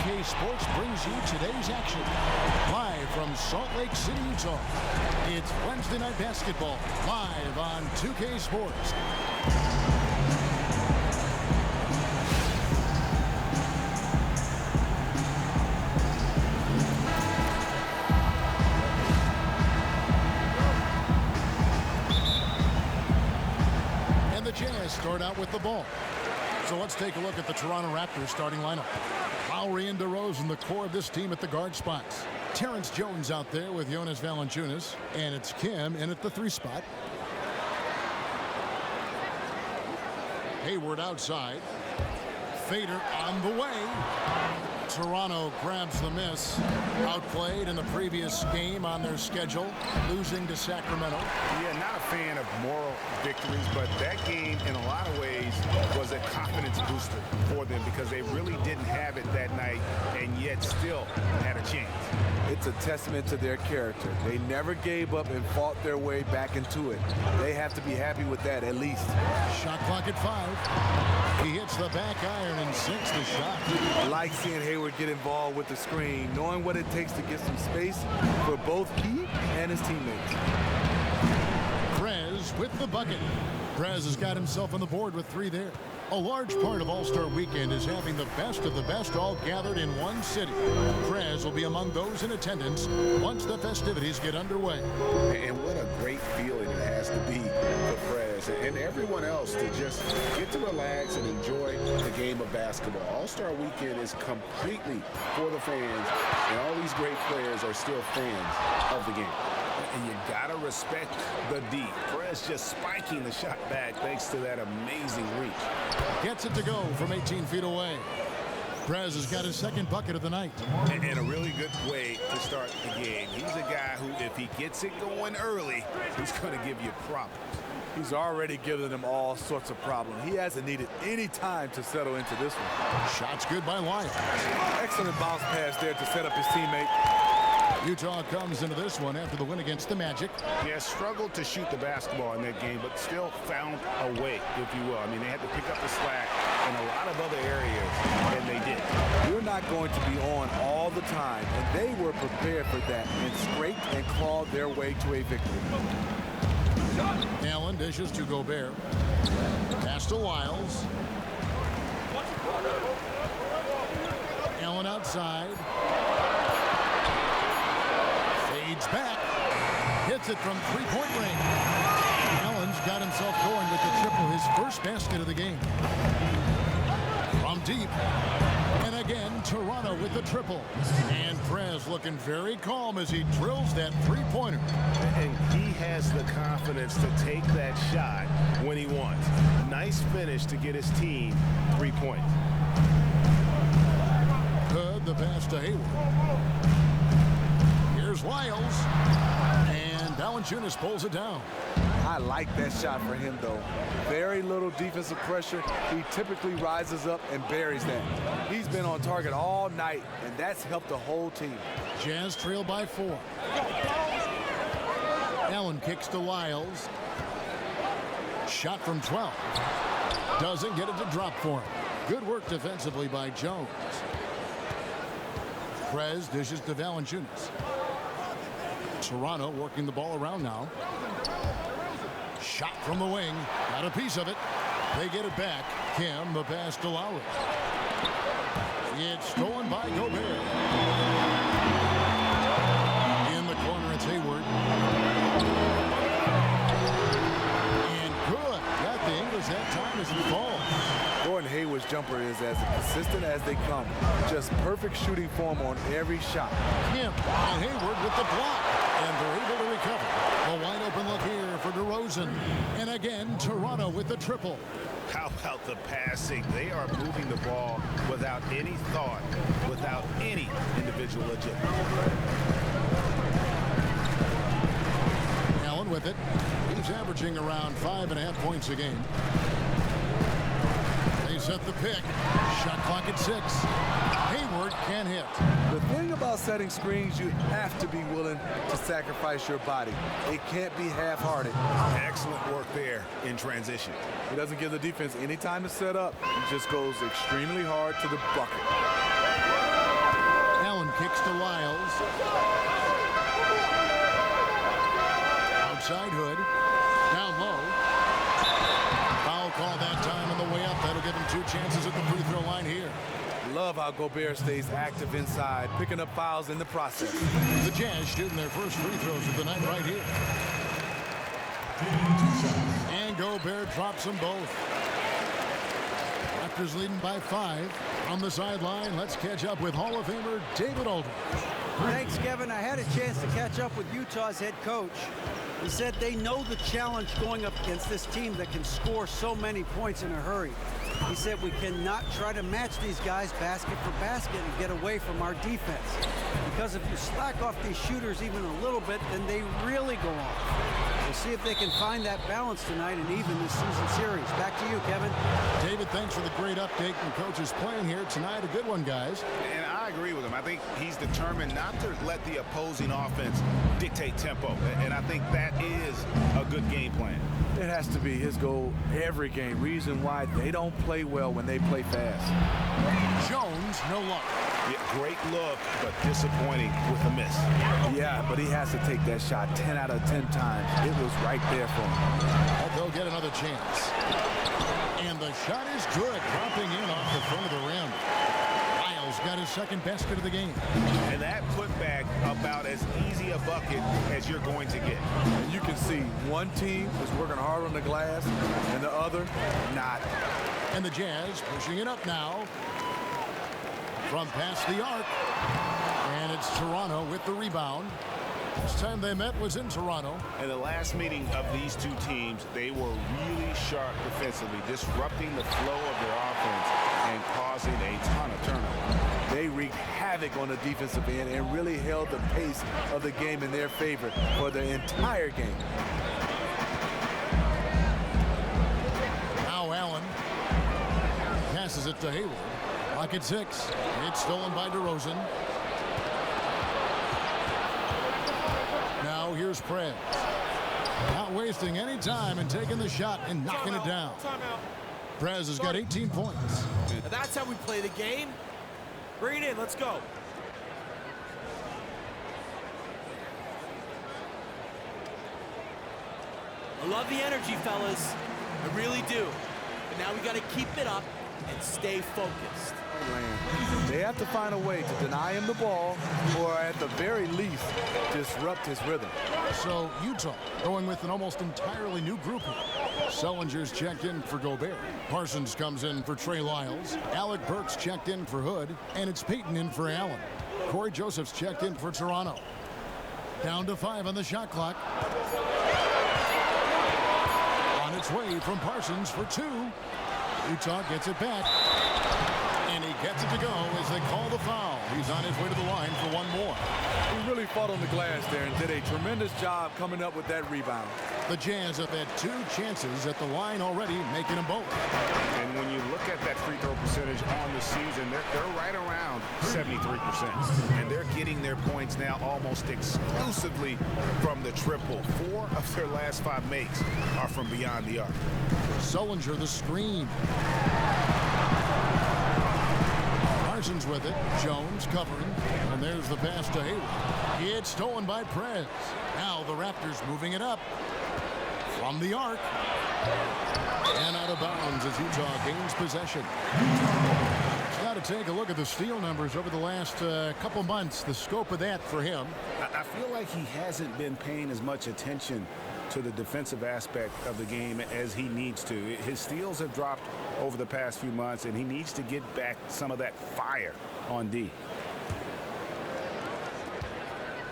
2K Sports brings you today's action. Live from Salt Lake City, Utah. It's Wednesday Night Basketball, live on 2K Sports. And the Jazz start out with the ball. So let's take a look at the Toronto Raptors starting lineup. Lowry and DeRozan, the core of this team at the guard spots. Terrence Jones out there with Jonas Valanciunas, and it's Kim in at the 3 spot. Hayward outside. Fader on the way. Toronto grabs the miss. Outplayed in the previous game on their schedule, losing to Sacramento. Yeah, not a fan of moral victories, but that game in a lot of ways was a confidence booster for them because they really didn't have it that night and yet still had a chance. It's a testament to their character. They never gave up and fought their way back into it. They have to be happy with that at least. Shot clock at 5. He hits the back iron and sinks the shot. I like seeing Hayward get involved with the screen, knowing what it takes to get some space for both he and his teammates. Prez with the bucket. Prez has got himself on the board with 3 there. A large part of All-Star Weekend is having the best of the best all gathered in one city. Prez will be among those in attendance once the festivities get underway. And what a great feeling it has to be for Prez and everyone else to just get to relax and enjoy the game of basketball. All-Star Weekend is completely for the fans, and all these great players are still fans of the game. And you gotta respect the D. Prez just spiking the shot back thanks to that amazing reach. Gets it to go from 18 feet away. Prez has got his 2nd bucket of the night. And a really good way to start the game. He's a guy who, if he gets it going early, he's gonna give you problems. He's already given them all sorts of problems. He hasn't needed any time to settle into this one. Shot's good by Wyatt. Excellent bounce pass there to set up his teammate. Utah comes into this one after the win against the Magic. Yeah, struggled to shoot the basketball in that game, but still found a way, if you will. I mean, they had to pick up the slack in a lot of other areas, and they did. You're not going to be on all the time, and they were prepared for that and scraped and clawed their way to a victory. Allen dishes to Gobert. Pass to Wiles. Allen outside. Fades back. Hits it from 3-point range. Allen's got himself going with the triple, his first basket of the game. From deep. And again, Toronto with the triple. And Prez looking very calm as he drills that 3-pointer. And he has the confidence to take that shot when he wants. Nice finish to get his team 3 points. Good, the pass to Hayward. Here's Wiles. And Valanciunas pulls it down. I like that shot for him, though. Very little defensive pressure. He typically rises up and buries that. He's been on target all night, and that's helped the whole team. Jazz trail by 4. Allen kicks to Wiles. Shot from 12. Doesn't get it to drop for him. Good work defensively by Jones. Prez dishes to Valanciunas. Toronto working the ball around now. Shot from the wing. Got a piece of it. They get it back. Kim, the pass to Lowry. It's stolen by Gobert. In the corner, it's Hayward. And good. Got the English that time as he falls. Gordon Hayward's jumper is as consistent as they come. Just perfect shooting form on every shot. Kim and Hayward with the block. And they're able to recover. A wide open look here for DeRozan. And again, Toronto with the triple. How about the passing? They are moving the ball without any thought, without any individual agenda. Allen with it. He's averaging around 5.5 points a game. They set the pick. Shot clock at 6. Hayward can hit. The thing about setting screens, you have to be willing to sacrifice your body. It can't be half-hearted. Excellent work there in transition. He doesn't give the defense any time to set up. He just goes extremely hard to the bucket. to Lyles. Outside Hood. Down low. Foul call that time on the way up. That'll give him 2 chances at the free throw line here. Love how Gobert stays active inside, picking up fouls in the process. The Jazz shooting their first free throws of the night right here. And Gobert drops them both. Raptors leading by 5. On the sideline, let's catch up with Hall of Famer David Aldridge. Thanks, Kevin. I had a chance to catch up with Utah's head coach. He said they know the challenge going up against this team that can score so many points in a hurry. He said we cannot try to match these guys basket for basket and get away from our defense. Because if you slack off these shooters even a little bit, then they really go off. We'll see if they can find that balance tonight and even this season series. Back to you, Kevin. David, thanks for the great update from coaches playing here tonight. A good one, guys. And I agree with him. I think he's determined not to let the opposing offense dictate tempo. And I think that is a good game plan. It has to be his goal every game. Reason why they don't play well when they play fast. Jones, no luck. Yeah, great look, but disappointing with a miss. Yeah, but he has to take that shot 10 out of 10 times. It was right there for him. But they'll get another chance. And the shot is good, dropping in off the front of the rim. Lyles got his second basket of the game. And that putback about as easy a bucket as you're going to get. And you can see one team is working hard on the glass and the other not. And the Jazz pushing it up now. From past the arc. And it's Toronto with the rebound. Last time they met was in Toronto. In the last meeting of these two teams, they were really sharp defensively, disrupting the flow of their offense and causing a ton of turnovers. They wreaked havoc on the defensive end and really held the pace of the game in their favor for the entire game. Now Allen passes it to Hayward. Clock at 6. It's stolen by DeRozan. Now here's Prez. Not wasting any time and taking the shot and knocking it down. Prez has got 18 points. That's how we play the game. Bring it in. Let's go. I love the energy, fellas. I really do. But now we got to keep it up and stay focused. They have to find a way to deny him the ball or at the very least disrupt his rhythm. So Utah going with an almost entirely new group here. Sellinger's checked in for Gobert. Parsons comes in for Trey Lyles. Alec Burks checked in for Hood. And it's Payton in for Allen. Corey Joseph's checked in for Toronto. Down to 5 on the shot clock. On its way from Parsons for 2. Utah gets it back. And he gets it to go as they call the foul. He's on his way to the line for one more. He really fought on the glass there and did a tremendous job coming up with that rebound. The Jazz have had 2 chances at the line already, making them both. And when you look at that free throw percentage on the season, they're right around 73%. And they're getting their points now almost exclusively from the triple. 4 of their last 5 makes are from beyond the arc. Sullinger the screen. Parsons with it. Jones covering. And there's the pass to Hayward. It's stolen by Prez. Now the Raptors moving it up. From the arc. And out of bounds as Utah gains possession. Got to take a look at the steal numbers over the last couple months. The scope of that for him. I feel like he hasn't been paying as much attention to the defensive aspect of the game as he needs to. His steals have dropped over the past few months, and he needs to get back some of that fire on D.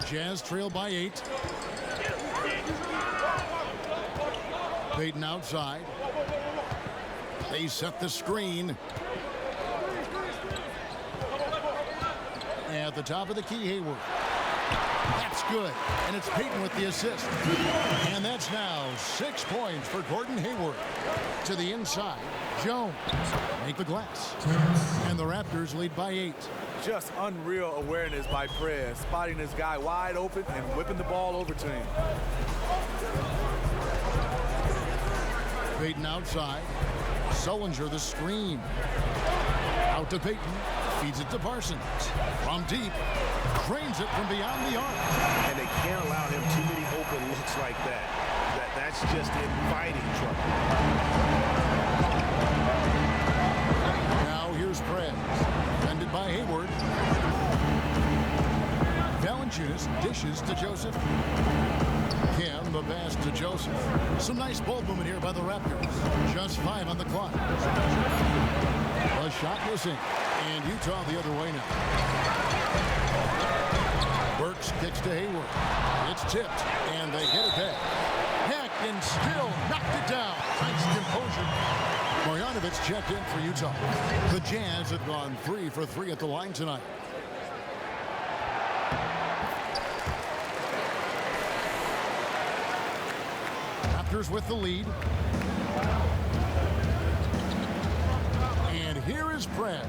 Jazz trail by 8. Payton outside. They set the screen. At the top of the key, Hayward. That's good. And it's Payton with the assist. And that's now 6 points for Gordon Hayward. To the inside, Jones make the glass. And the Raptors lead by 8. Just unreal awareness by Prez, spotting this guy wide open and whipping the ball over to him. Payton outside. Sullinger the screen. Out to Payton. Feeds it to Parsons. From deep. Drains it from beyond the arc. And they can't allow him too many open looks like that. That's just inviting trouble. Now here's Prez. Defended by Hayward. Valanciunas dishes to Joseph. Kim, the pass to Joseph. Some nice ball movement here by the Raptors. Just 5 on the clock. A shot missing. And Utah the other way now. Burks kicks to Hayward. It's tipped, and they get it back. Heck, and still knocked it down. Nice composure. Marjanovic checked in for Utah. The Jazz have gone 3 for 3 at the line tonight. Raptors with the lead. And here is Prez.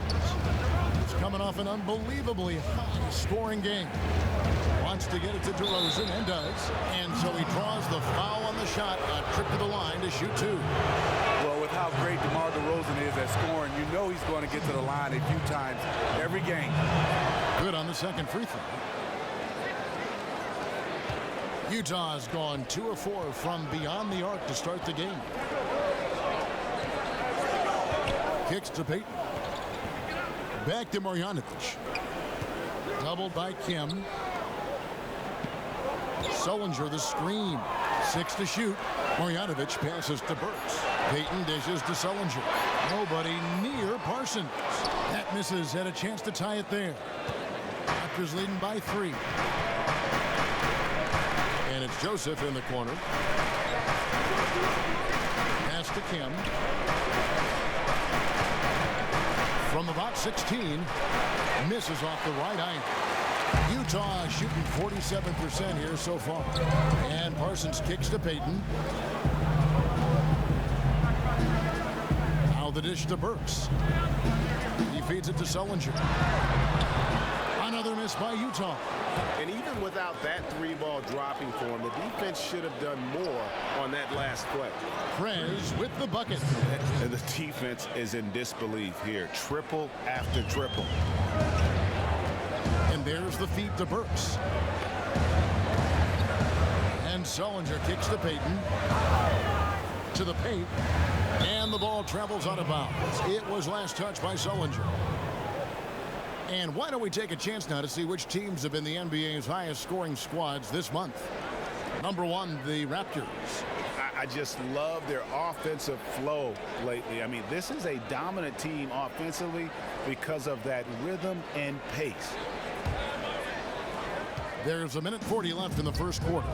He's coming off an unbelievably high-scoring game. Wants to get it to DeRozan, and does. And so he draws the foul on the shot. A trip to the line to shoot 2. Well, with how great DeMar DeRozan is at scoring, you know he's going to get to the line a few times every game. Good on the second free throw. Utah has gone 2 of 4 from beyond the arc to start the game. Kicks to Payton. Back to Marjanovic. Doubled by Kim. Sullinger the screen. 6 to shoot. Marjanovic passes to Burks. Payton dishes to Sullinger. Nobody near Parsons. That misses. Had a chance to tie it there. Raptors leading by 3. And it's Joseph in the corner. Pass to Kim. From about 16. Misses off the right iron. Utah shooting 47% here so far. And Parsons kicks to Payton. Now the dish to Burks. He feeds it to Sullinger. Another miss by Utah. And even without that 3-ball dropping for him, the defense should have done more on that last play. Prez with the bucket. And the defense is in disbelief here. Triple after triple. And there's the feed to Burks. And Sullinger kicks to Payton. To the paint. And the ball travels out of bounds. It was last touched by Sullinger. And why don't we take a chance now to see which teams have been the NBA's highest scoring squads this month. Number 1, the Raptors. I just love their offensive flow lately. I mean, this is a dominant team offensively because of that rhythm and pace. There's 1:40 left in the first quarter.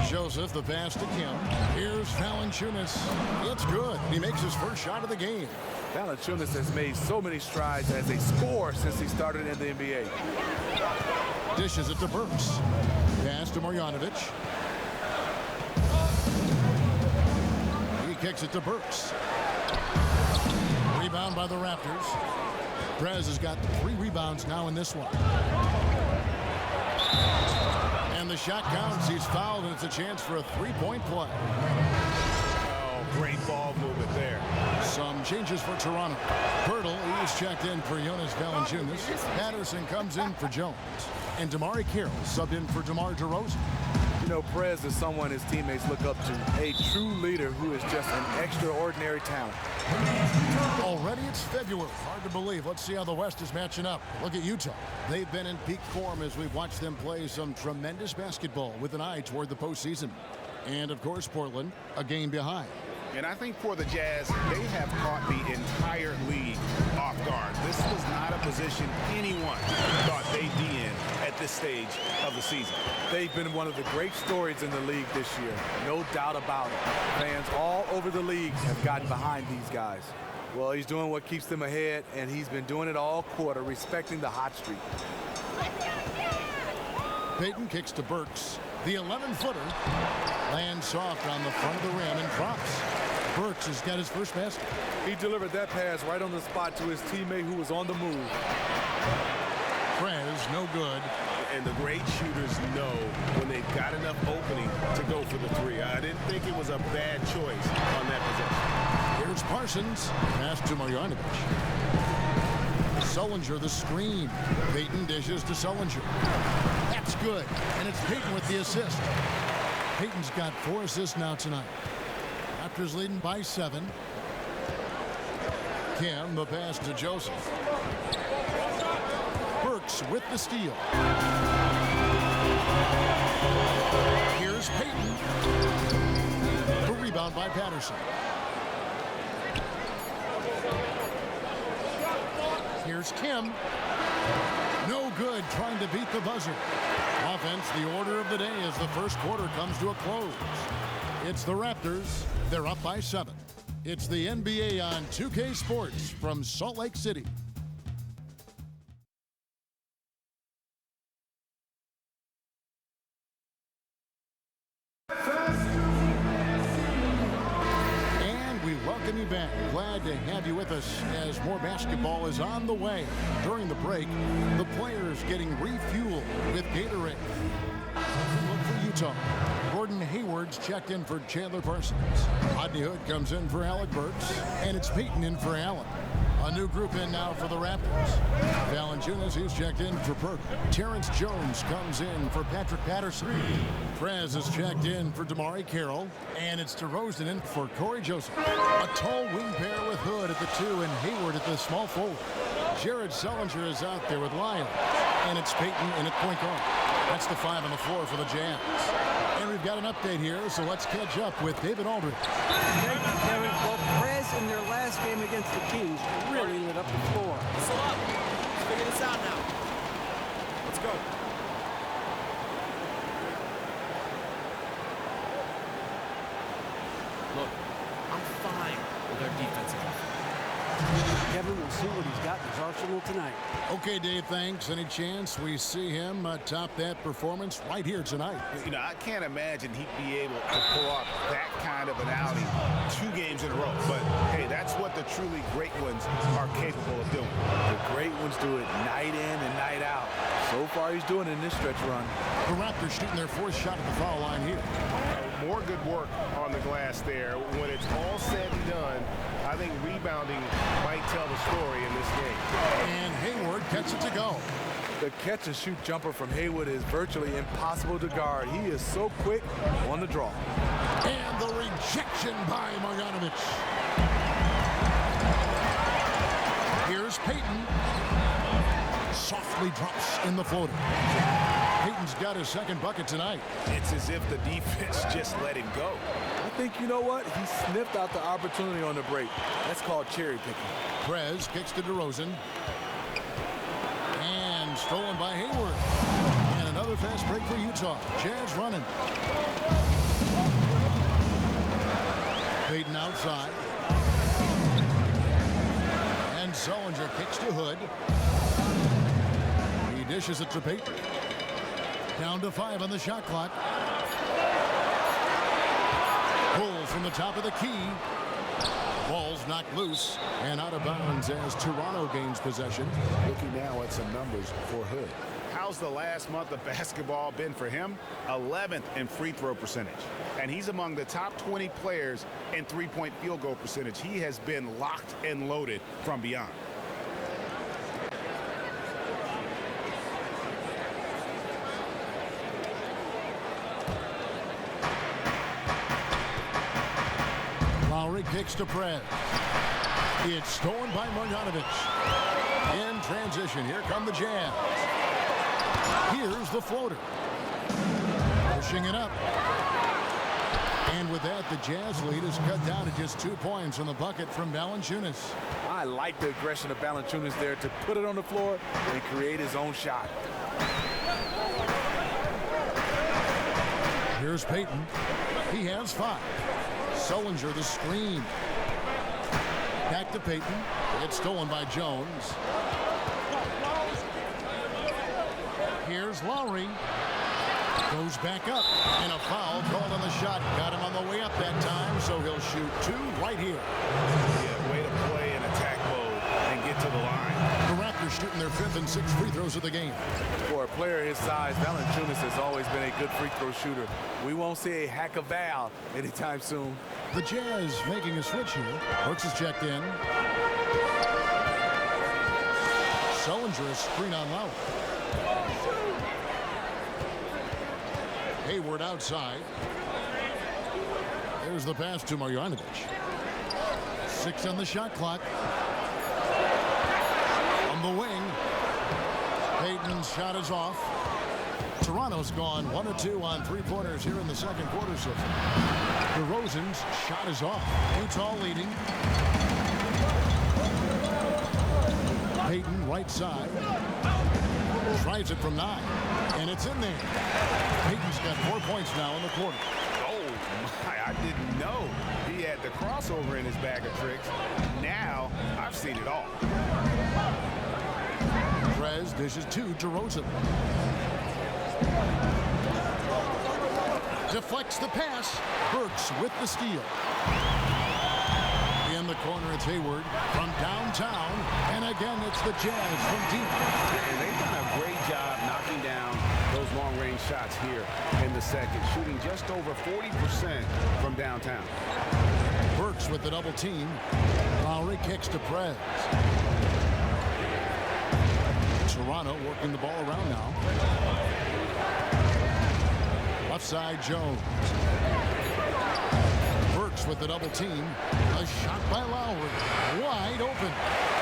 Joseph, the pass to Kim. Here's Valanciunas. It's good. He makes his first shot of the game. Valanciunas has made so many strides as a scorer since he started in the NBA. Dishes it to Burks. Pass to Marjanovic. He kicks it to Burks. Rebound by the Raptors. Prez has got 3 rebounds now in this one. And the shot counts. He's fouled, and it's a chance for a 3-point play. Oh, great ball movement there. Some changes for Toronto. Pirtle, he's checked in for Jonas Valanciunas. Patterson comes in for Jones. And Damari Carroll subbed in for DeMar DeRozan. You know, Prez is someone his teammates look up to. A true leader who is just an extraordinary talent. Already it's February. Hard to believe. Let's see how the West is matching up. Look at Utah. They've been in peak form as we've watched them play some tremendous basketball with an eye toward the postseason. And, of course, Portland, a game behind. And I think for the Jazz, they have caught the entire league off guard. This was not a position anyone thought they'd be in at this stage of the season. They've been one of the great stories in the league this year. No doubt about it. Fans all over the league have gotten behind these guys. Well, he's doing what keeps them ahead, and he's been doing it all quarter, respecting the hot streak. Payton kicks to Burks. The 11-footer lands soft on the front of the rim and drops. Burks has got his first basket. He delivered that pass right on the spot to his teammate who was on the move. Prez, no good. And the great shooters know when they've got enough opening to go for the 3. I didn't think it was a bad choice on that possession. Here's Parsons. Pass to Marjanovic. Sullinger the screen. Payton dishes to Sullinger. That's good, and it's Payton with the assist. Payton's got 4 assists now tonight. Raptors leading by 7. Kim, the pass to Joseph. Burks with the steal. Here's Payton. The rebound by Patterson. Here's Kim. No good, trying to beat the buzzer. Offense, the order of the day as the first quarter comes to a close. It's the Raptors. They're up by 7. It's the NBA on 2K Sports from Salt Lake City. And we welcome you back. Glad to have you with us as more basketball is on the way. During the break, the players getting refueled with Gatorade. Look for Utah. Gordon Hayward's checked in for Chandler Parsons. Rodney Hood comes in for Alec Burks, and it's Payton in for Allen. A new group in now for the Raptors. Valanciunas, he's checked in for Perk. Terrence Jones comes in for Patrick Patterson. Prez is checked in for Damari Carroll, and it's DeRozan in for Corey Joseph. A tall wing pair with Hood at the 2 and Hayward at the small forward. Jared Sullinger is out there with Lyon, and it's Payton in at point guard. That's the 5 on the floor for the Jazz. And we've got an update here, so let's catch up with David Aldridge. Thank you, Kevin. Well, Prez in their last game against the Kings really lit up the floor. Whistle up. Let's figure this out now. Let's go. Look, I'm fine with our defensive effort. Kevin, we'll see what he's got in his arsenal tonight. Okay, Dave, thanks. Any chance we see him top that performance right here tonight? You know, I can't imagine he'd be able to pull off that kind of an outing 2 games in a row. But, hey, that's what the truly great ones are capable of doing. The great ones do it night in and night out. So far, he's doing it in this stretch run. The Raptors shooting their 4th shot at the foul line here. More good work on the glass there. When it's all said and done, I think rebounding might tell the story in this game. And Hayward gets it to go. The catch-and-shoot jumper from Hayward is virtually impossible to guard. He is so quick on the draw. And the rejection by Marjanovic. Here's Payton. Softly drops in the floater. Payton's got his 2nd bucket tonight. It's as if the defense just let him go. I think, you know what? He sniffed out the opportunity on the break. That's called cherry picking. Prez kicks to DeRozan. And stolen by Hayward. And another fast break for Utah. Jazz running. Payton outside. And Sullinger kicks to Hood. He dishes it to Payton. Down to 5 on the shot clock. Pull from the top of the key. Ball's knocked loose and out of bounds as Toronto gains possession. Looking now at some numbers for Hood. How's the last month of basketball been for him? 11th in free throw percentage. And he's among the top 20 players in three-point field goal percentage. He has been locked and loaded from beyond. Lowry kicks to Prez. It's stolen by Marjanovic. In transition, here come the Jazz. Here's the floater. Pushing it up. And with that, the Jazz lead is cut down to just 2 points on the bucket from Valanciunas. I like the aggression of Valanciunas there to put it on the floor and create his own shot. Here's Payton. He has 5. Sullinger the screen. Back to Payton. It's stolen by Jones. Here's Lowry. Goes back up. And a foul called on the shot. Got him on the way up that time, so he'll shoot 2 right here. Yeah, way to play in attack mode and get to the line. The Raptors shooting their 5th and 6th free throws of the game. For a player his size, Valanciunas has always been a good free throw shooter. We won't see a hack of Val anytime soon. The Jazz making a switch here. Brooks is checked in. Sullinger, a screen on Lowry. Hayward outside. There's the pass to Marjanovic. 6 on the shot clock. On the wing. Payton's shot is off. Toronto's gone 1 of 2 on three-pointers here in the second quarter so far. DeRozan's shot is off. Utah leading. Payton right side. Tries it from 9. And it's in there. Payton's got 4 points now in the quarter. Oh, my, I didn't know he had the crossover in his bag of tricks. Now, I've seen it all. Prez dishes to DeRozan. Deflects the pass. Burks with the steal. In the corner, it's Hayward from downtown. And again, it's the Jazz from deep. And they've done a great job knocking down those long-range shots here in the second, shooting just over 40% from downtown. Burks with the double team. Lowry kicks to Prez. Toronto working the ball around now. Left side, Jones. Burks with the double team. A shot by Lowry. Wide open.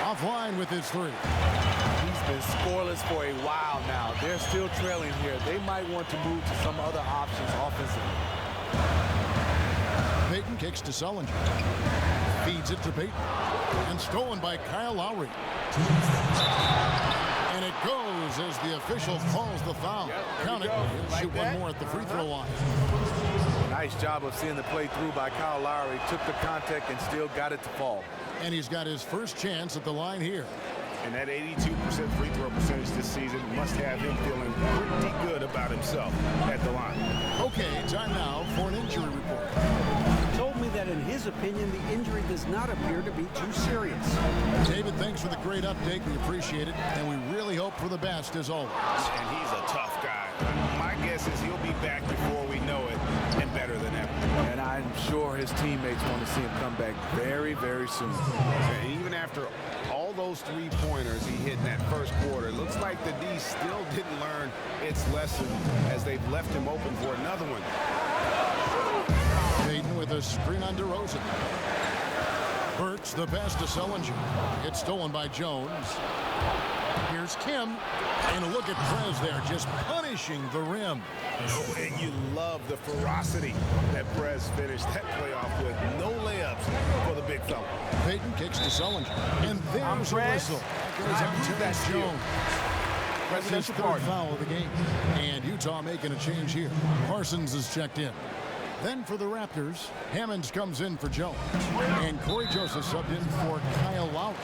Offline with his 3. He's been scoreless for a while now. They're still trailing here. They might want to move to some other options offensively. Payton kicks to Sullinger. Feeds it to Payton. And stolen by Kyle Lowry. And it goes as the official calls the foul. Count it. He'll shoot one more at the free throw line. Nice job of seeing the play through by Kyle Lowry. Took the contact and still got it to fall. And he's got his first chance at the line here. And that 82% free throw percentage this season must have him feeling pretty good about himself at the line. Okay, time now for an injury report. He told me that in his opinion, the injury does not appear to be too serious. David, thanks for the great update. We appreciate it. And we really hope for the best as always. And he's a tough guy. My guess is he'll be back before we know it and better than ever. And I'm sure his teammates want to see him come back very, very soon. And even after all those three-pointers he hit in that first quarter, it looks like the D still didn't learn its lesson as they've left him open for another one. Payton with a screen on DeRozan. Burks the pass to Sullinger. It's stolen by Jones. Here's Kim. And a look at Prez there, just punishing the rim. Oh, and you love the ferocity that Prez finished that playoff with. No layups for the big fella. Payton kicks to Sullinger. And there's a whistle. That goes on Terrence Jones. That's his third foul of the game. And Utah making a change here. Parsons is checked in. Then for the Raptors, Hammonds comes in for Jones. And Corey Joseph subbed in for Kyle Lowry.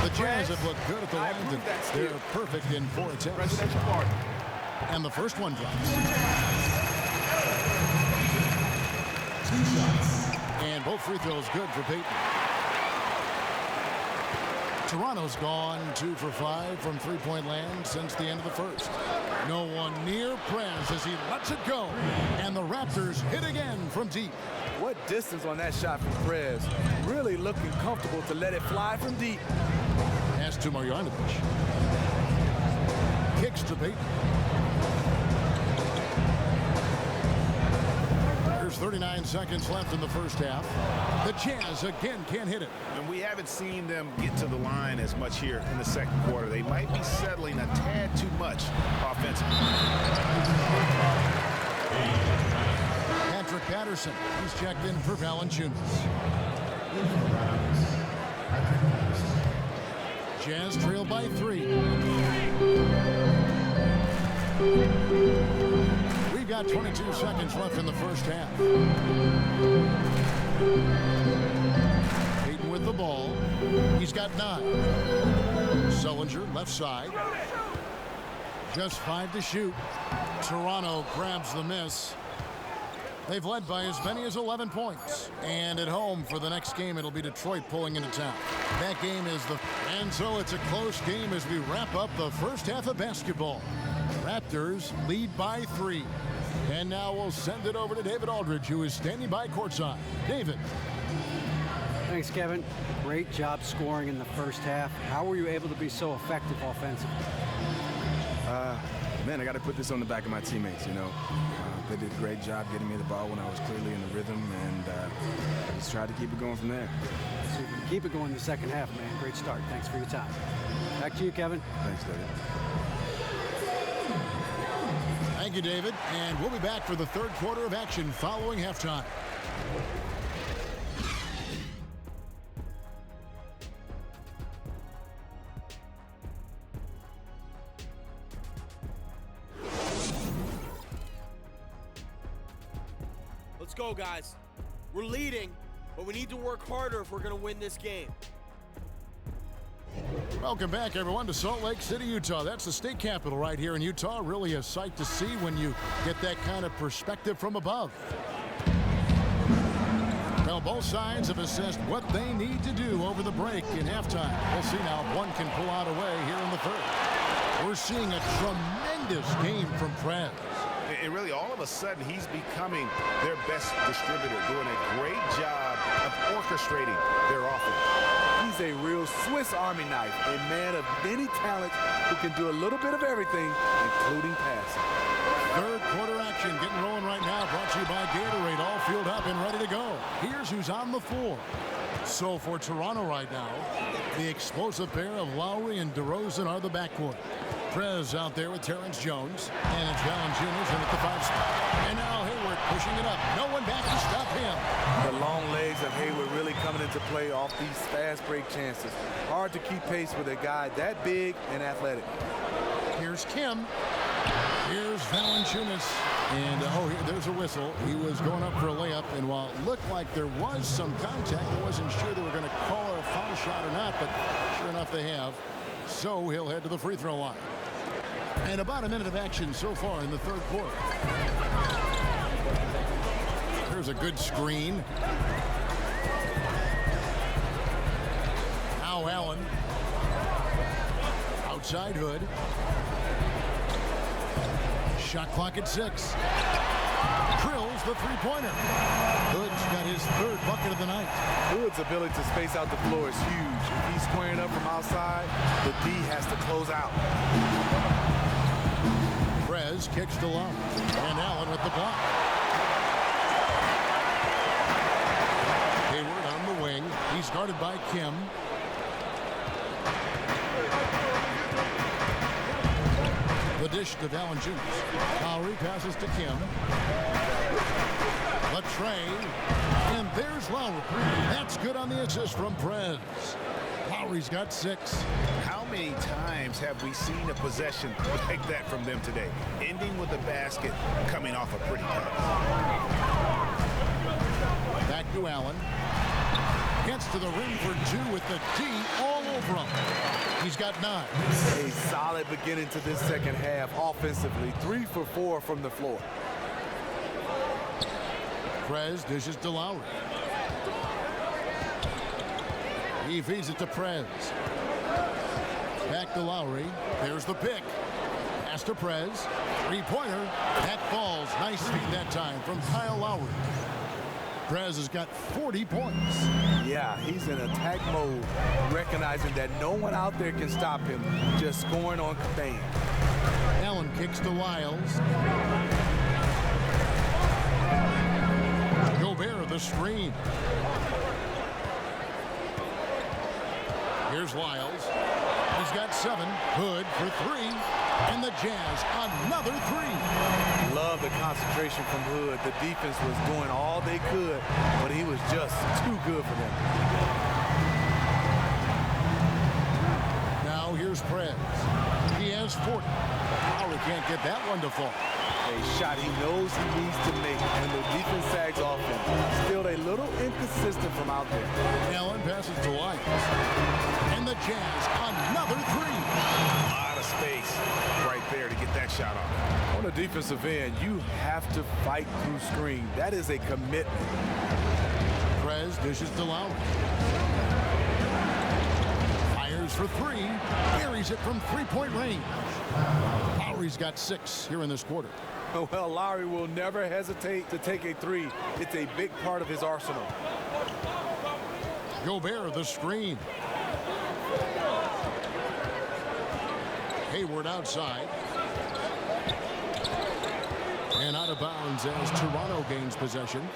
The Jazz have looked good at the line. They're perfect in 4 attempts. And the first one drops. And both free throws good for Payton. Toronto's gone 2 for 5 from three-point land since the end of the first. No one near Prez as he lets it go. And the Raptors hit again from deep. What distance on that shot from Prez. Really looking comfortable to let it fly from deep. Pass to Marjanovic. Kicks to Payton. There's 39 seconds left in the first half. The Jazz again can't hit it. And we haven't seen them get to the line as much here in the second quarter. They might be settling a tad too much offensively. Patrick Patterson, he's checked in for Valanciunas. Jazz trail by 3. We've got 22 seconds left in the first half. Payton with the ball. He's got 9. Sullinger left side. Just 5 to shoot. Toronto grabs the miss. They've led by as many as 11 points. And at home for the next game, it'll be Detroit pulling into town. That game is the... And so it's a close game as we wrap up the first half of basketball. Raptors lead by 3. And now we'll send it over to David Aldridge, who is standing by courtside. David. Thanks, Kevin. Great job scoring in the first half. How were you able to be so effective offensively? Man, I got to put this on the back of my teammates, you know. They did a great job getting me the ball when I was clearly in the rhythm, and I just tried to keep it going from there. So you can keep it going in the second half, man. Great start. Thanks for your time. Back to you, Kevin. Thanks, David. Thank you, David. And we'll be back for the third quarter of action following halftime. Let's go, guys. We're leading, but we need to work harder if we're going to win this game. Welcome back, everyone, to Salt Lake City, Utah. That's the state capital right here in Utah. Really a sight to see when you get that kind of perspective from above. Well, both sides have assessed what they need to do over the break in halftime. We'll see now if one can pull out a way here in the third. We're seeing a tremendous game from Prez. And really, all of a sudden, he's becoming their best distributor, doing a great job of orchestrating their offense. He's a real Swiss Army knife, a man of many talents who can do a little bit of everything, including passing. Third quarter action getting rolling right now, brought to you by Gatorade, all fueled up and ready to go. Here's who's on the floor. So for Toronto right now, the explosive pair of Lowry and DeRozan are the backcourt. Prez out there with Terrence Jones, and it's Valanciunas in at the 5 spot. And now Hayward pushing it up. No one back to stop him. The long legs of Hayward really coming into play off these fast break chances. Hard to keep pace with a guy that big and athletic. Here's Kim. Here's Valanciunas. And, there's a whistle. He was going up for a layup, and while it looked like there was some contact, I wasn't sure they were going to call a foul shot or not, but sure enough they have. So he'll head to the free throw line. And about a minute of action so far in the third quarter. Here's a good screen. Now Allen. Outside Hood. Shot clock at 6. Drills the three-pointer. Hood's got his third bucket of the night. Hood's ability to space out the floor is huge. If he's squaring up from outside, the D has to close out. Prez kicks to Lum. And Allen with the block. Hayward on the wing. He's guarded by Kim. The dish to Valanciunas. Lowry passes to Kim. Latrey. And there's Lowry. That's good on the assist from Prez. Lowry's got 6. How many times have we seen a possession like that from them today? Ending with a basket, coming off a pretty pass. Back to Allen. Gets to the rim for 2 with the D all over him. He's got 9. A solid beginning to this second half offensively. 3 for 4 from the floor. Prez dishes to Lowry. He feeds it to Prez. Back to Lowry. There's the pick. Pass to Prez. Three-pointer. That falls. Nice feed that time from Kyle Lowry. Prez has got 40 points. Yeah, he's in attack mode, recognizing that no one out there can stop him, just scoring on command. Allen kicks to Lyles. Gobert the screen. Here's Lyles. He's got 7. Hood for 3. And the Jazz, another 3. Love the concentration from Hood. The defense was doing all they could, but he was just too good for them. Now here's Prez. He has 40. Lowry can't get that one to fall. A shot he knows he needs to make, and the defense sags off him. Still a little inconsistent from out there. Allen passes to Lyles. And the Jazz, another 3. A lot of space right there to get that shot off. On the defensive end, you have to fight through screen. That is a commitment. Prez dishes to Lowry. Fires for 3. Carries it from three-point range. Lowry's got 6 here in this quarter. Well, Lowry will never hesitate to take a 3. It's a big part of his arsenal. Gobert the screen. Hayward outside. And out of bounds as Toronto gains possession.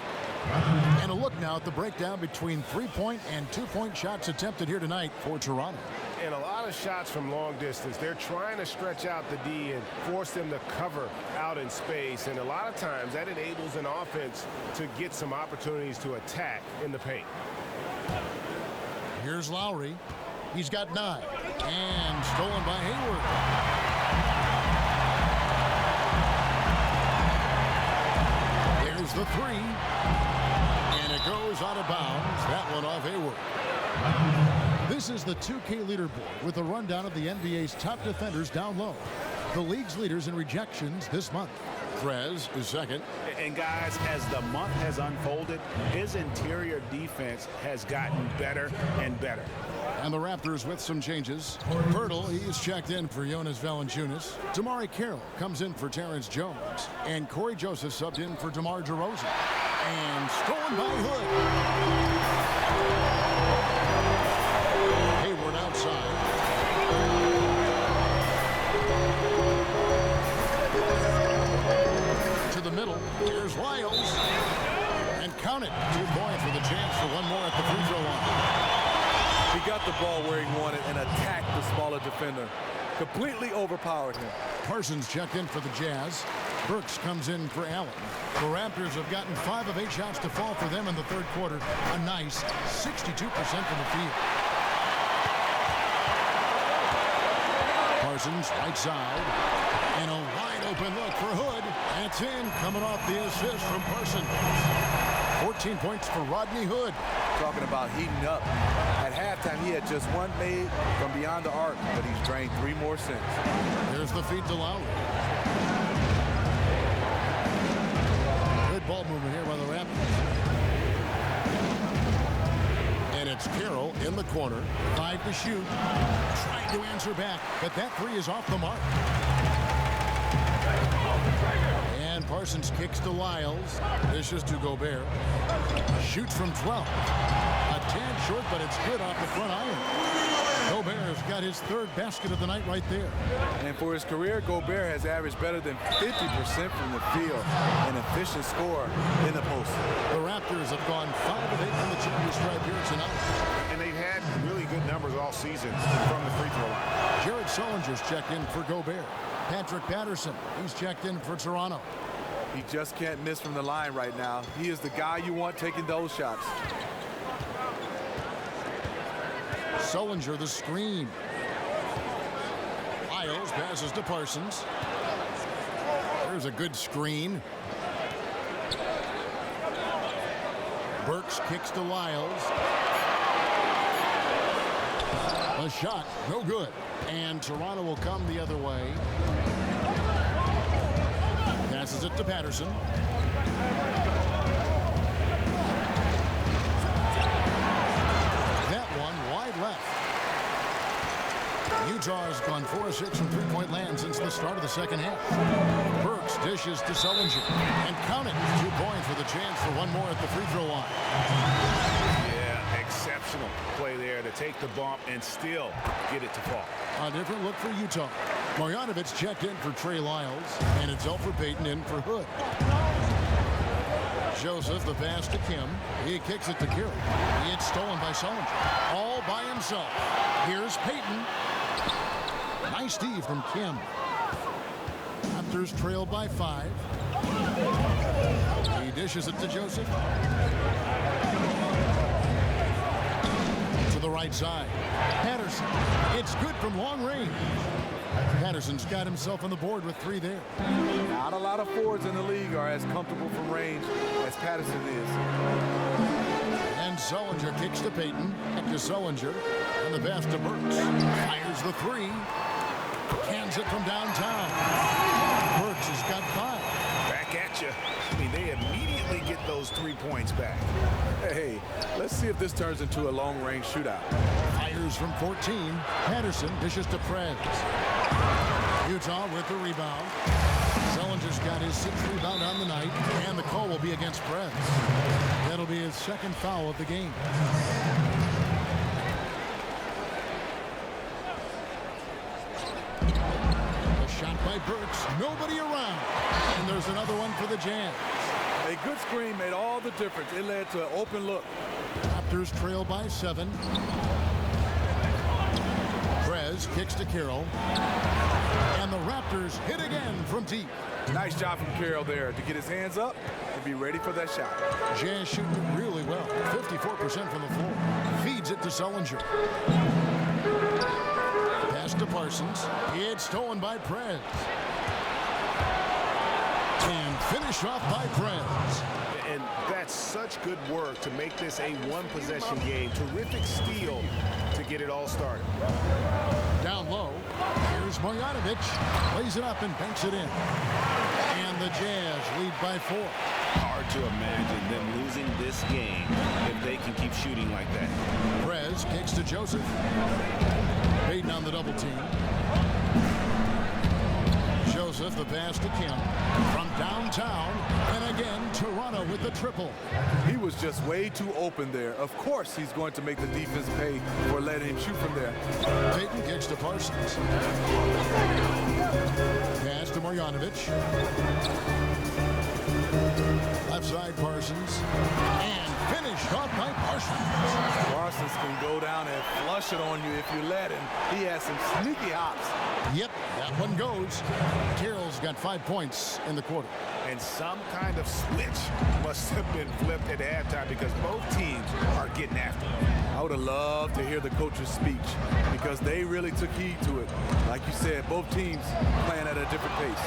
And a look now at the breakdown between 3-point and 2-point shots attempted here tonight for Toronto. And a lot of shots from long distance. They're trying to stretch out the D and force them to cover out in space. And a lot of times that enables an offense to get some opportunities to attack in the paint. Here's Lowry. He's got 9. And stolen by Hayward. There's the 3. And it goes out of bounds. That one off Hayward. This is the 2K leaderboard with a rundown of the NBA's top defenders down low. The league's leaders in rejections this month. Trez is second. And guys, as the month has unfolded, his interior defense has gotten better and better. And the Raptors with some changes. Pirtle, he's checked in for Jonas Valanciunas. Damari Carroll comes in for Terrence Jones. And Corey Joseph subbed in for DeMar DeRozan. And stolen by Hood. Hayward outside. To the middle. Here's Lyles. And count it. 2 points with a chance for one more at the free throw line. He got the ball where he wanted and attacked the smaller defender. Completely overpowered him. Parsons checked in for the Jazz. Burks comes in for Allen. The Raptors have gotten 5 of 8 shots to fall for them in the third quarter. A nice 62% from the field. Parsons right side. And a wide open look for Hood. That's in, coming off the assist from Parsons. 14 points for Rodney Hood. Talking about heating up. At halftime, he had just 1 made from beyond the arc, but he's drained 3 more since. There's the feed to Lowry. Good ball movement here by the Raptors. And it's Carroll in the corner. 5 to shoot. Trying to answer back, but that 3 is off the mark. And Parsons kicks to Lyles. This is to Gobert. Shoots from 12. A tad short, but it's good off the front iron. Gobert's got his 3rd basket of the night right there. And for his career, Gobert has averaged better than 50% from the field. An efficient scorer in the post. The Raptors have gone 5 of 8 from the charity stripe here tonight. And they've had really good numbers all season from the free throw line. Jared Sullinger's checked in for Gobert. Patrick Patterson, he's checked in for Toronto. He just can't miss from the line right now. He is the guy you want taking those shots. Sullinger the screen. Lyles passes to Parsons. There's a good screen. Burks kicks to Lyles. A shot, no good. And Toronto will come the other way. Passes it to Patterson. That one wide left. Utah's gone 4 of 6 from 3-point land since the start of the second half. Burks dishes to Sullinger. And count it. 2 points with a chance for one more at the free throw line. Yeah, exceptional play there to take the bump and still get it to fall. A different look for Utah. Marjanovic checked in for Trey Lyles. And it's Elfrid Payton in for Hood. Joseph, the pass to Kim. He kicks it to Carroll. It's stolen by Sullinger. All by himself. Here's Payton. Nice D from Kim. Raptors trail by 5. He dishes it to Joseph. To the right side. Patterson. It's good from long range. Patterson's got himself on the board with 3 there. Not a lot of forwards in the league are as comfortable from range as Patterson is. And Sullinger kicks to Payton. Back to Sullinger. And the pass to Burks. Fires the 3. Cans it from downtown. Burks has got 5. Back at you. I mean, they immediately get those 3 points back. Hey, let's see if this turns into a long-range shootout. Fires from 14. Patterson dishes to Prez. Utah with the rebound. Sullinger's got his 6th rebound on the night, and the call will be against Prez. That'll be his 2nd foul of the game. by Burks. Nobody around. And there's another one for the Jazz. A good screen made all the difference. It led to an open look. Raptors trail by 7. Prez kicks to Carroll. And the Raptors hit again from deep. Nice job from Carroll there to get his hands up and be ready for that shot. Jazz shooting it really well. 54% from the floor. Feeds it to Sullinger. Pass to Parsons. It's stolen by Prez. And finished off by Prez. And that's such good work to make this a one-possession game. Terrific steal to get it all started. Down low. Here's Marjanovic. Lays it up and banks it in. And the Jazz lead by 4. Hard to imagine them losing this game if they can keep shooting like that. Prez kicks to Joseph. Baden on the double team. Joseph, the pass to Kim. From downtown, and again, Toronto with the triple. He was just way too open there. Of course he's going to make the defense pay for letting him shoot from there. Payton kicks to Parsons. Pass to Marjanovic. Left side Parsons. And finished off by Parsons. Parsons can go down and flush it on you if you let him. He has some sneaky hops. Yep, that one goes. Carroll's got 5 points in the quarter. And some kind of switch must have been flipped at halftime because both teams are getting after it. I would have loved to hear the coach's speech because they really took heed to it. Like you said, both teams playing at a different pace.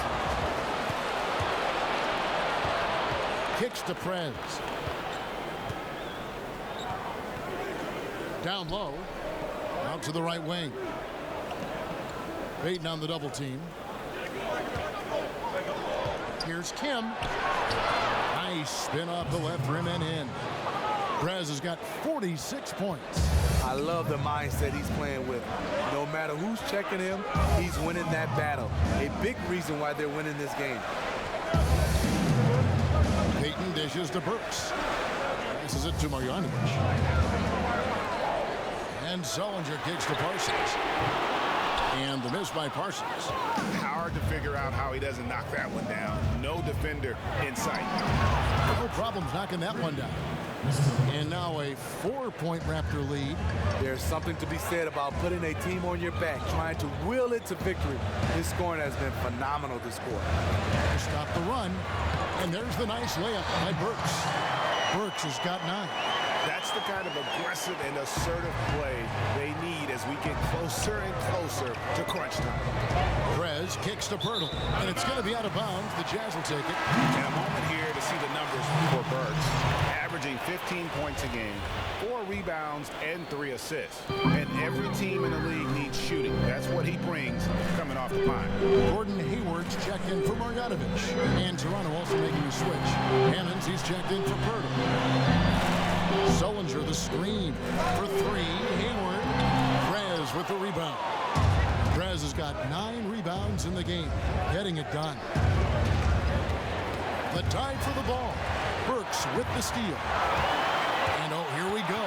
Kicks to Prez. Down low. Out to the right wing. Baden on the double team. Here's Kim. Nice spin off the left rim and in. Prez has got 46 points. I love the mindset he's playing with. No matter who's checking him, he's winning that battle. A big reason why they're winning this game. Payton dishes to Burks. Passes it to Marjanovic. And Sullinger kicks to Parsons. And the miss by Parsons. Hard to figure out how he doesn't knock that one down. No defender in sight. No problems knocking that one down. And now a 4-point Raptor lead. There's something to be said about putting a team on your back, trying to will it to victory. His scoring has been phenomenal this quarter. Stop the run. And there's the nice layup by Burks. Burks has got 9. That's the kind of aggressive and assertive play they need as we get closer and closer to crunch time. Prez kicks to Pirtle, and it's going to be out of bounds. The Jazz will take it. And a moment here to see the numbers for Burks. Averaging 15 points a game, 4 rebounds, and 3 assists. And every team in the league needs shooting. That's what he brings coming off the pine. Gordon Hayward's checked in for Marjanovic. And Toronto also making a switch. Hammonds, he's checked in for Pirtle. Sullinger the screen for 3. Hayward. Prez with the rebound. Prez has got 9 rebounds in the game. Getting it done. The dive for the ball. Burks with the steal. And oh, here we go.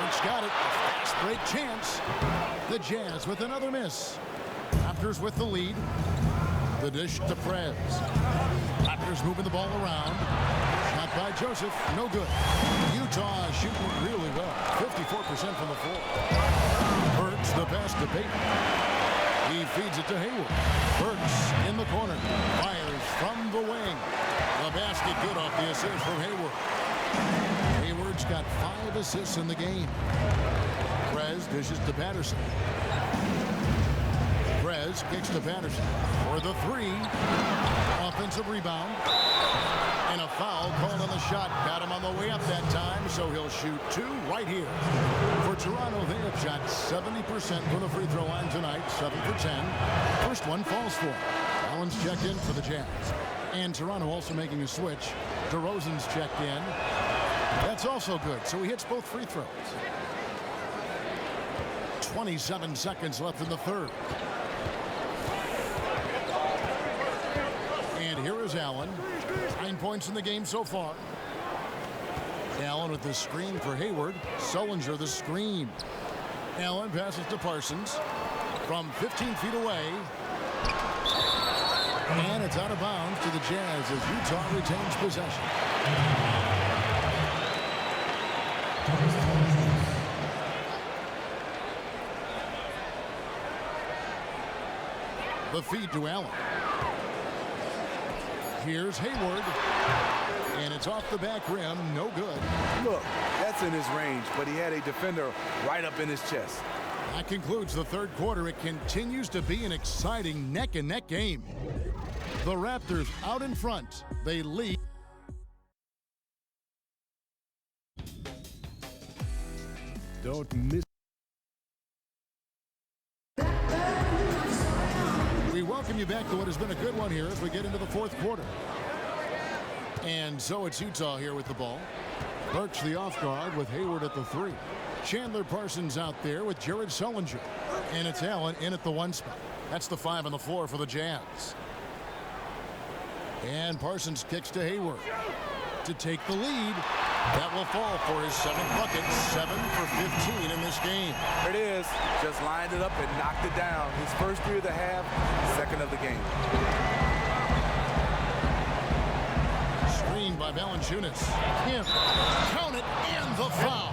Burks got it. A fast break chance. The Jazz with another miss. Raptors with the lead. The dish to Prez. Raptors moving the ball around. Shot by Joseph. No good. Utah shooting really well. 54% from the floor. Burks the pass to Payton. He feeds it to Hayward. Burks in the corner. Fires from the wing. The basket good off the assist from Hayward. Hayward's got 5 assists in the game. Prez dishes to Patterson. Prez kicks to Patterson for the 3. Offensive rebound. And a foul called on the shot. Got him on the way up that time, so he'll shoot 2 right here. For Toronto, they have shot 70% from the free throw line tonight, 7 for 10. First one falls for. Allen's checked in for the Jazz. And Toronto also making a switch. DeRozan's checked in. That's also good, so he hits both free throws. 27 seconds left in the third. And here is Allen. 9 points in the game so far. Allen with the screen for Hayward. Sullinger the screen. Allen passes to Parsons. From 15 feet away. And it's out of bounds to the Jazz as Utah retains possession. The feed to Allen. Here's Hayward. And it's off the back rim. No good. Look, that's in his range, but he had a defender right up in his chest. That concludes the third quarter. It continues to be an exciting neck-and-neck game. The Raptors out in front. They lead. Don't miss. We welcome you back to what has been a good one here as we get into the fourth quarter. And so it's Utah here with the ball. Burks the off guard with Hayward at the 3. Chandler Parsons out there with Jared Sullinger. And it's Allen in at the 1 spot. That's the 5 on the floor for the Jazz. And Parsons kicks to Hayward to take the lead. That will fall for his 7th bucket. 7 for 15 in this game. There it is. Just lined it up and knocked it down. His first 3 of the half, 2nd of the game. Screen by Valanciunas. Him. Count it, and the foul.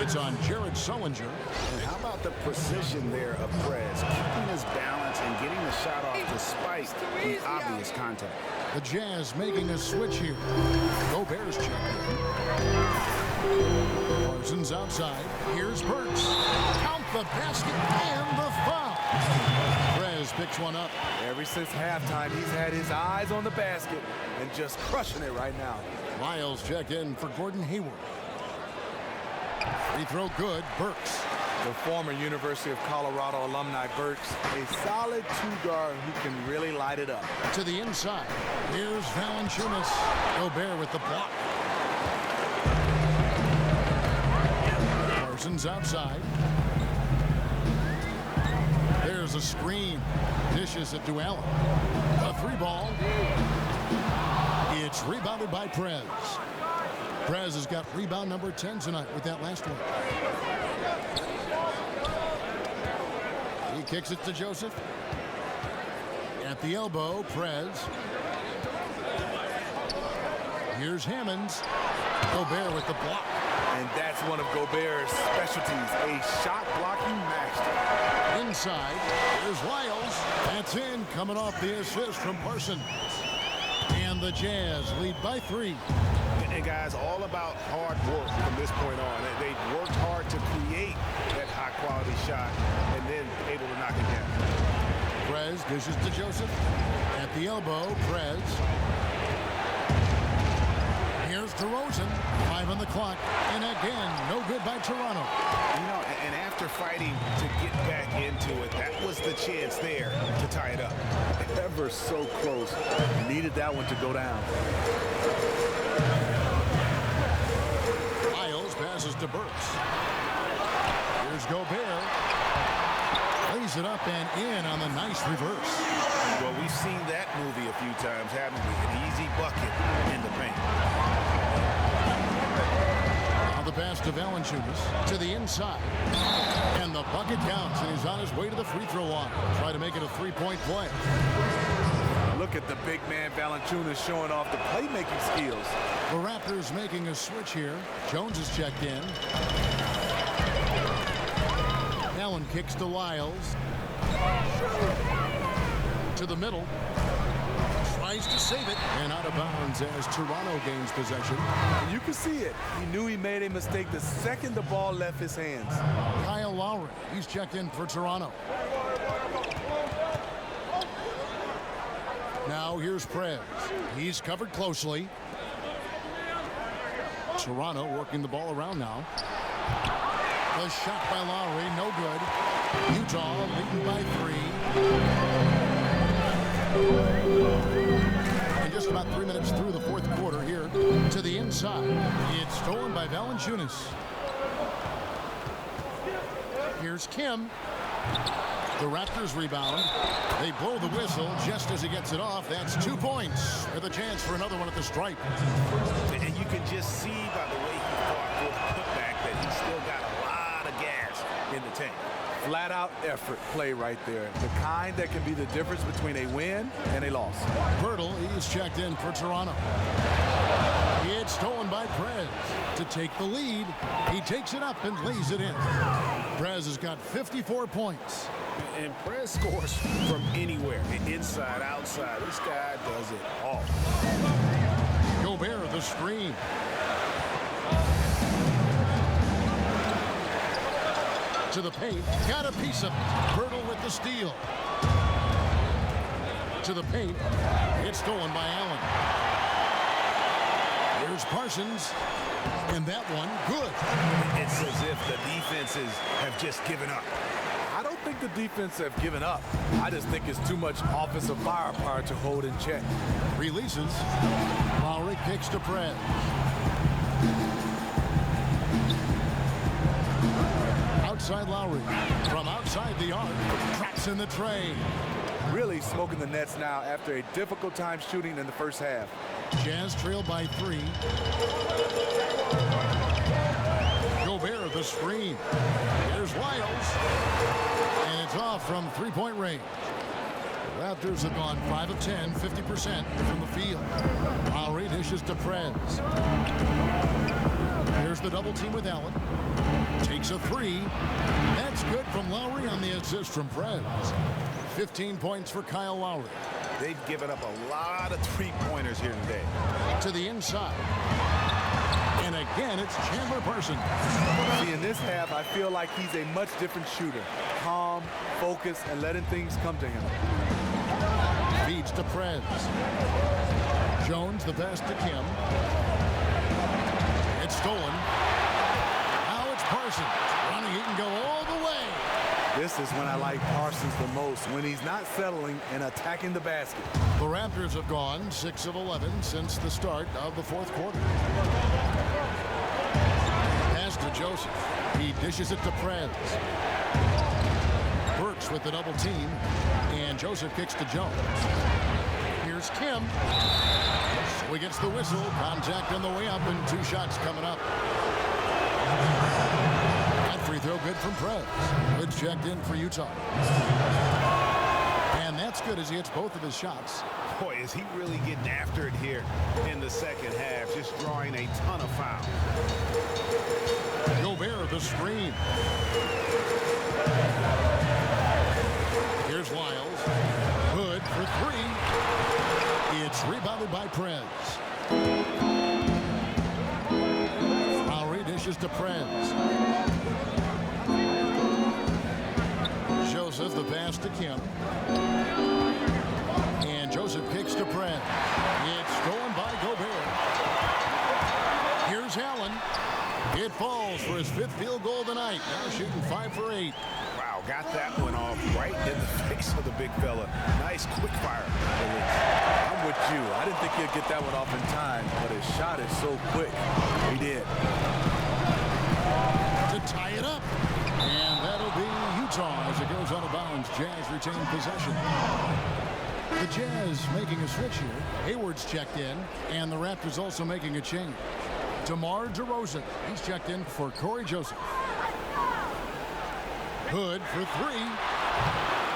It's on Jared Sullinger. And how about the precision there of Prez, keeping his balance and getting the shot off despite the obvious contact. The Jazz making a switch here. Gobert's check in. Parsons outside. Here's Burks. Count the basket and the foul. Prez picks one up. Ever since halftime, he's had his eyes on the basket and just crushing it right now. Lyles check in for Gordon Hayward. Free throw good. Burks. The former University of Colorado alumni Burks, a solid 2-guard who can really light it up. To the inside. Here's Valanciunas. Gobert with the block. Parsons outside. There's a screen. Dishes it to Allen. A 3-ball. It's rebounded by Prez. Prez has got rebound number 10 tonight with that last one. He kicks it to Joseph. At the elbow, Prez. Here's Hammonds. Gobert with the block. And that's one of Gobert's specialties, a shot blocking master. Inside, there's Lyles. That's in, coming off the assist from Parsons. And the Jazz lead by 3. And guys, all about hard work from this point on. They worked hard to create that high-quality shot and then able to knock it down. Prez dishes to Joseph. At the elbow, Prez. Here's DeRozan. 5 on the clock. And again, no good by Toronto. You know, and after fighting to get back into it, that was the chance there to tie it up. Ever so close. Needed that one to go down. Lyles passes to Burks. Here's Gobert. Lays it up and in on the nice reverse. Well, we've seen that movie a few times, haven't we? An easy bucket in the paint. Now the pass to Valanciunas to the inside. And the bucket counts, and he's on his way to the free throw line. Try to make it a 3-point play. Look at the big man Valanciunas showing off the playmaking skills. The Raptors making a switch here. Jones is checked in. Allen kicks to Lyles. To the middle. Tries to save it. And out of bounds as Toronto gains possession. And you can see it. He knew he made a mistake the second the ball left his hands. Kyle Lowry. He's checked in for Toronto. Now here's Prez. He's covered closely. Toronto working the ball around now. The shot by Lowry, no good. Utah leading by 3. And just about 3 minutes through the fourth quarter here to the inside. It's stolen by Valanciunas. Here's Kim. The Raptors rebound. They blow the whistle just as he gets it off. That's 2 points with a chance for another one at the stripe. And you can just see by the way he fought for the putback that he's still got a lot of gas in the tank. Flat-out effort play right there. The kind that can be the difference between a win and a loss. Bertle, he's checked in for Toronto. It's stolen by Prez to take the lead. He takes it up and lays it in. Prez has got 54 points. And Prez scores from anywhere, inside, outside. This guy does it all. Gobert, the screen. To the paint, got a piece of it. Bertle with the steal. To the paint, it's stolen by Allen. Here's Parsons, and that one, good. It's as if the defenses have just given up. I don't think the defense have given up. I just think it's too much offensive firepower to hold in check. Releases. Lowry kicks to Prez. Outside Lowry. From outside the arc. Traps in the tray. Really smoking the nets now after a difficult time shooting in the first half. Jazz trail by 3. Gobert, the screen. Here's Wiles. And it's off from three-point range. The Raptors have gone 5 of 10, 50% from the field. Lowry dishes to Prez. Here's the double team with Allen. Takes a 3. That's good from Lowry on the assist from Prez. 15 points for Kyle Lowry. They've given up a lot of three-pointers here today. To the inside. And again, it's Chandler Parsons. See, in this half, I feel like he's a much different shooter. Calm, focused, and letting things come to him. Feeds to Prez. Jones, the pass to Kim. It's stolen. Now it's Parsons. Running, he can go all the way. This is when I like Parsons the most, when he's not settling and attacking the basket. The Raptors have gone 6 of 11 since the start of the fourth quarter. Pass to Joseph. He dishes it to Prez. Burks with the double team, and Joseph kicks to Jones. Here's Kim. So he gets the whistle. Contact on the way up, and 2 shots coming up. That free throw good from Prez. Good checked in for Utah. And that's good as he hits both of his shots. Boy, is he really getting after it here in the second half, just drawing a ton of fouls. Gobert, the screen. Here's Wiles. Hood for 3. It's rebounded by Prez. Lowry dishes to Prez. Joseph, the pass to Kim. And Joseph kicks to Prez. It's stolen by Gobert. Here's Allen. It falls for his 5th field goal tonight. Now shooting 5 for 8. Wow, got that one off right in the face of the big fella. Nice quick fire release. I'm with you. I didn't think he'd get that one off in time, but his shot is so quick. He did. To tie it up. And that'll be Utah as it goes out of bounds. Jazz retain possession. The Jazz making a switch here. Hayward's checked in, and the Raptors also making a change. DeMar DeRozan, he's checked in for Corey Joseph. Hood for 3.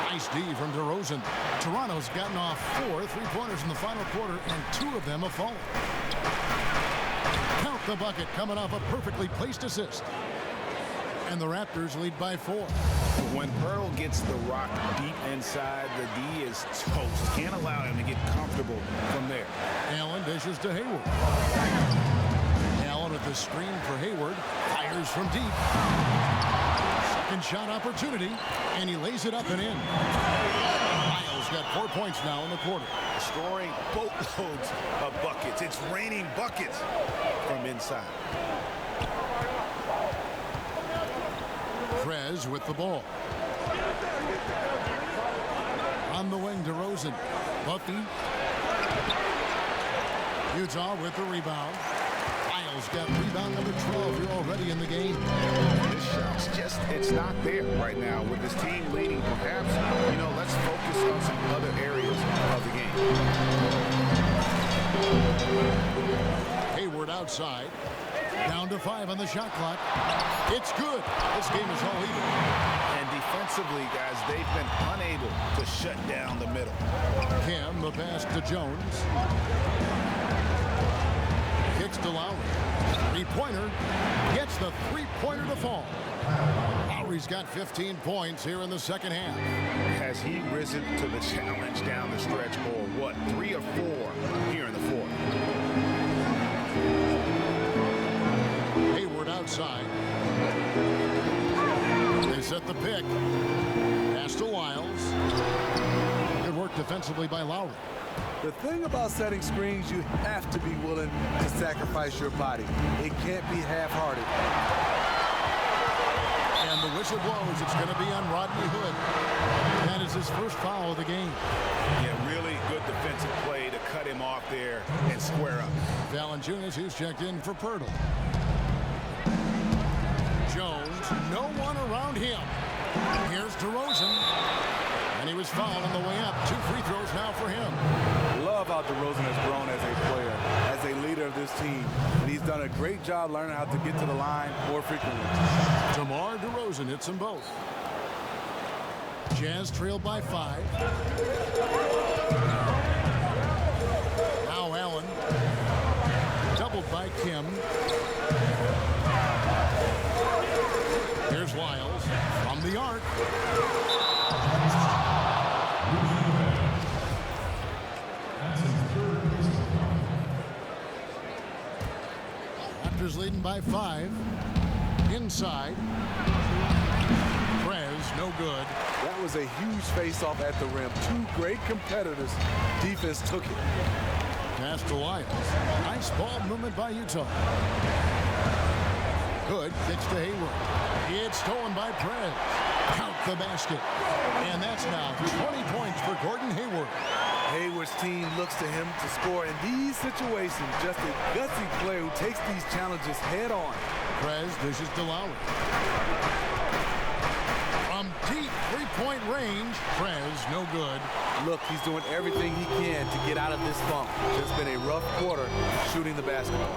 Nice D from DeRozan. Toronto's gotten off 4 3-pointers in the final quarter, and 2 of them have fallen. Count the bucket coming off a perfectly placed assist. And the Raptors lead by 4. When Pearl gets the rock deep inside, the D is toast. Can't allow him to get comfortable from there. Allen dishes to Hayward. Allen with the screen for Hayward. Fires from deep. Second shot opportunity, and he lays it up and in. Miles got 4 points now in the quarter. Scoring boatloads of buckets. It's raining buckets from inside. Prez with the ball. On the wing, DeRozan. Buffy. Utah with the rebound. Miles got rebound number 12 here already in the game. This shot's just, it's not there right now with this team leading. Perhaps, you know, let's focus on some other areas of the game. Hayward outside. Down to 5 on the shot clock. It's good. This game is all even. And defensively, guys, they've been unable to shut down the middle. Kim, the pass to Jones. Kicks to Lowry. Three-pointer. Gets the three-pointer to fall. Lowry's got 15 points here in the second half. Has he risen to the challenge down the stretch, or what? 3 or 4 here in the fourth. Hayward outside. They set the pick. Pass to Wiles. Good work defensively by Lowry. The thing about setting screens, you have to be willing to sacrifice your body. It can't be half-hearted. And the whistle blows. It's going to be on Rodney Hood. That is his first foul of the game. Yeah, really good defensive play to cut him off there and square up. Valanciunas, who's checked in for Pirtle. Jones, no one around him. Here's DeRozan. And he was fouled on the way up. 2 free throws now for him. Love how DeRozan has grown as a player, as a leader of this team. And he's done a great job learning how to get to the line more frequently. DeMar DeRozan hits them both. Jazz trailed by 5. Now Allen. Doubled by Kim. Here's Wiles from the arc. Raptors leading by 5. Inside. Prez, no good. That was a huge face-off at the rim. 2 great competitors. Defense took it. Pass to Wiles. Nice ball movement by Utah. Good. Kicks to Hayward. It's stolen by Prez. Count the basket. And that's now 20 points for Gordon Hayward. Hayward's team looks to him to score in these situations. Just a gutsy player who takes these challenges head on. Prez dishes to Lowry. From deep three-point range, Prez no good. Look, he's doing everything he can to get out of this funk. It's been a rough quarter shooting the basketball.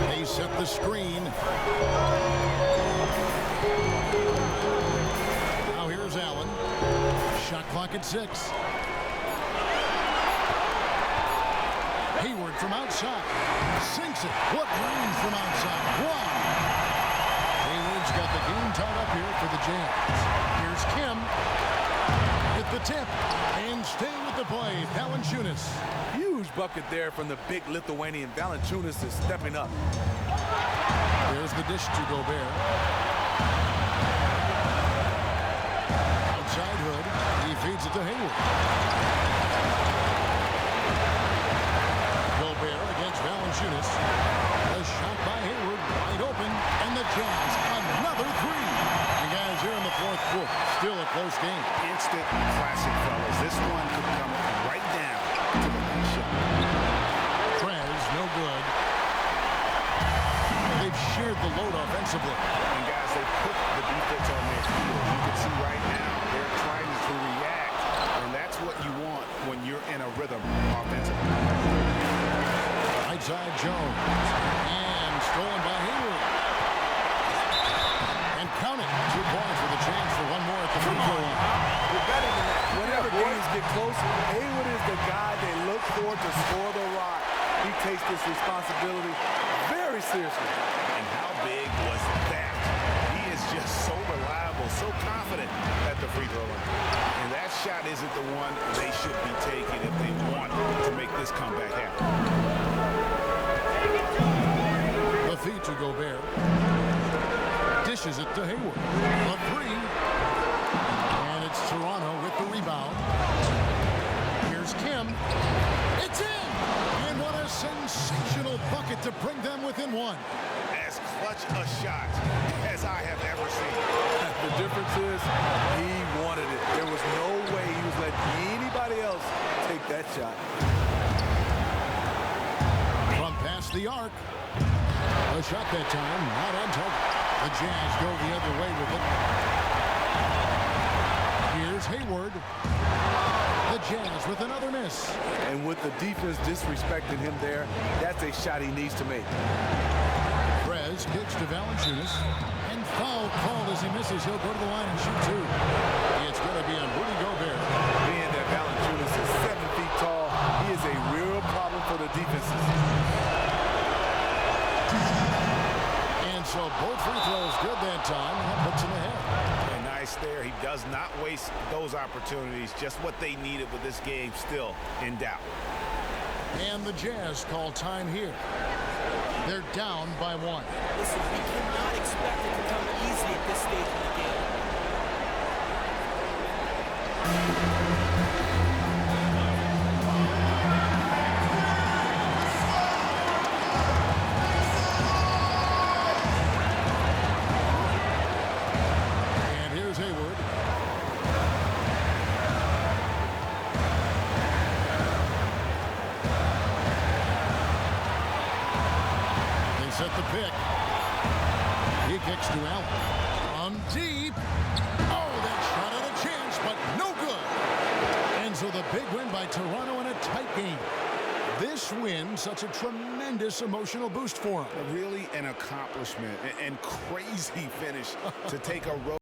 They set the screen. Now here's Allen. Shot clock at 6. Hayward from outside. Sinks it. What range from outside? 1. Hayward's got the game tied up here for the Jazz. Here's Kim. With the tip. And staying with the play, Valanciunas. Huge bucket there from the big Lithuanian. Valanciunas is stepping up. There's the dish to Gobert. Outside Hood. He feeds it to Hayward. Gobert against Valanciunas. A shot by Hayward. Wide open. And the Jazz. Another 3. And guys, here in the fourth quarter. Still a close game. Instant classic, fellas. This one could come right down to the last shot. Prez, no good. They've shared the load offensively. And guys, they put the defense on their heels. You can see right now they're trying to react, and that's what you want when you're in a rhythm offensively. Right side Jones. And stolen by Hayward. And count it. 2 points with a chance for one more at the free throw line. You're better than that. Whenever games get close, Hayward is the guy they look for to score the rock. He takes this responsibility very seriously. And how big was that? He is just so reliable, so confident at the free throw line. And that shot isn't the one they should be taking if they want to make this comeback happen. The feed to Gobert. Dishes it to Hayward. A 3. And it's Toronto with the rebound. Here's Kim. It's in! And what a sensational bucket to bring them within 1. As clutch a shot as I have ever seen. The difference is he wanted it. There was no way he was letting anybody else take that shot. From past the arc. A shot that time, not on target. The Jazz go the other way with it. Here's Hayward. The Jazz with another miss. And with the defense disrespecting him there, that's a shot he needs to make. Prez Gets pitched to Valanciunas. And foul called as he misses. He'll go to the line and shoot two. It's going to be on Rudy Gobert. Being that Valanciunas is 7 feet tall, he is a real problem for the defenses. And so both free throws good that time. And that puts him ahead. And nice there. He does not waste those opportunities. Just what they needed with this game still in doubt. And the Jazz call time here. They're down by 1. Listen, we cannot expect it to come easy at this stage of the game. And here's Hayward. They set the pick. He kicks to Allen. From deep. Oh, that shot had a chance, but no good. And so the big win by Toronto in a tight game. This win, such a tremendous emotional boost for him. Really an accomplishment and crazy finish to take a road.